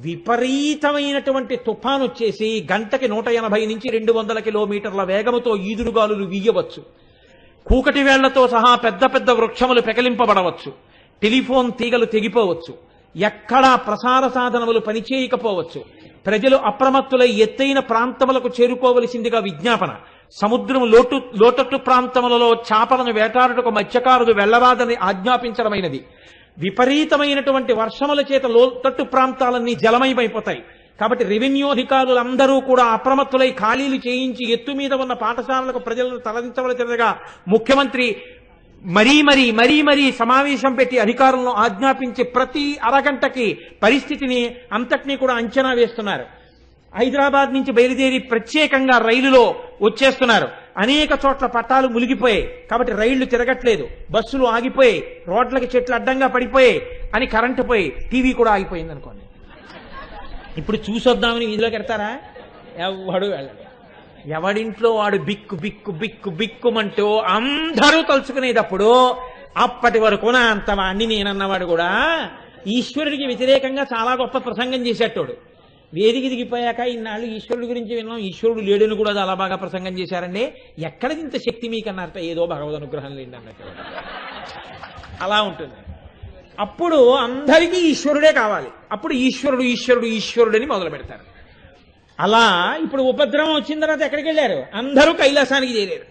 విపరీతమైనటువంటి తుఫాను వచ్చేసి గంటకి 180 నుంచి 200 కిలోమీటర్ల వేగముతో ఈదురుగాలులు వీయవచ్చు. కూకటి వేళ్లతో సహా పెద్ద పెద్ద వృక్షములు పెకలింపబడవచ్చు. టెలిఫోన్ తీగలు తెగిపోవచ్చు. ఎక్కడా ప్రసార సాధనములు పనిచేయకపోవచ్చు. ప్రజలు అప్రమత్తులై ఎత్తైన ప్రాంతములకు చేరుకోవలసిందిగా విజ్ఞాపన. సముద్రం లోతట్టు ప్రాంతములలో చేపలను వేటాడుటకు మత్స్యకారులు వెళ్లరాదని ఆజ్ఞాపించడమైనది. విపరీతమైనటువంటి వర్షముల చేత లోతట్టు ప్రాంతాలన్నీ జలమయమైపోతాయి. కాబట్టి రెవెన్యూ అధికారులందరూ కూడా అప్రమత్తులై ఖాళీలు చేయించి ఎత్తు మీద ఉన్న పాఠశాలలకు ప్రజలను తరలించవలసినదిగా ముఖ్యమంత్రి మరీ సమావేశం పెట్టి అధికారులను ఆజ్ఞాపించి ప్రతి అరగంటకి పరిస్థితిని అంతటినీ కూడా అంచనా వేస్తున్నారు. హైదరాబాద్ నుంచి బయలుదేరి ప్రత్యేకంగా రైలులో వచ్చేస్తున్నారు. అనేక చోట్ల పట్టాలు మునిగిపోయాయి కాబట్టి రైళ్లు తిరగట్లేదు, బస్సులు ఆగిపోయాయి, రోడ్లకి చెట్లు అడ్డంగా పడిపోయాయి అని కరెంటు పోయి టీవీ కూడా ఆగిపోయింది అనుకోండి. ఇప్పుడు చూసొద్దామని వీధిలోకి ఎడతారా? ఎవడు వెళ్ళడు. ఎవడింట్లో వాడు బిక్కు బిక్కు బిక్కు బిక్కుమంటూ అందరూ తలుచుకునేటప్పుడు అప్పటి వరకు నా అంతవాణ్ణి నేనన్నవాడు కూడా ఈశ్వరుడికి వ్యతిరేకంగా చాలా గొప్ప ప్రసంగం చేసేటోడు. వేదిక దిగిపోయాక ఇన్నాళ్ళు ఈశ్వరుడి గురించి విన్నాం, ఈశ్వరుడు లేడని కూడా చాలా బాగా ప్రసంగం చేశారండి, ఎక్కడికి ఇంత శక్తి మీకన్నారట, ఏదో భగవద్ అనుగ్రహం లేండి అన్నట్టు అలా ఉంటుంది. అప్పుడు అందరికీ ఈశ్వరుడే కావాలి. అప్పుడు ఈశ్వరుడు ఈశ్వరుడు ఈశ్వరుడని మొదలు పెడతారు. అలా ఇప్పుడు ఉపద్రవం వచ్చిన తర్వాత ఎక్కడికి వెళ్ళారు? అందరూ కైలాసానికి చేరారు.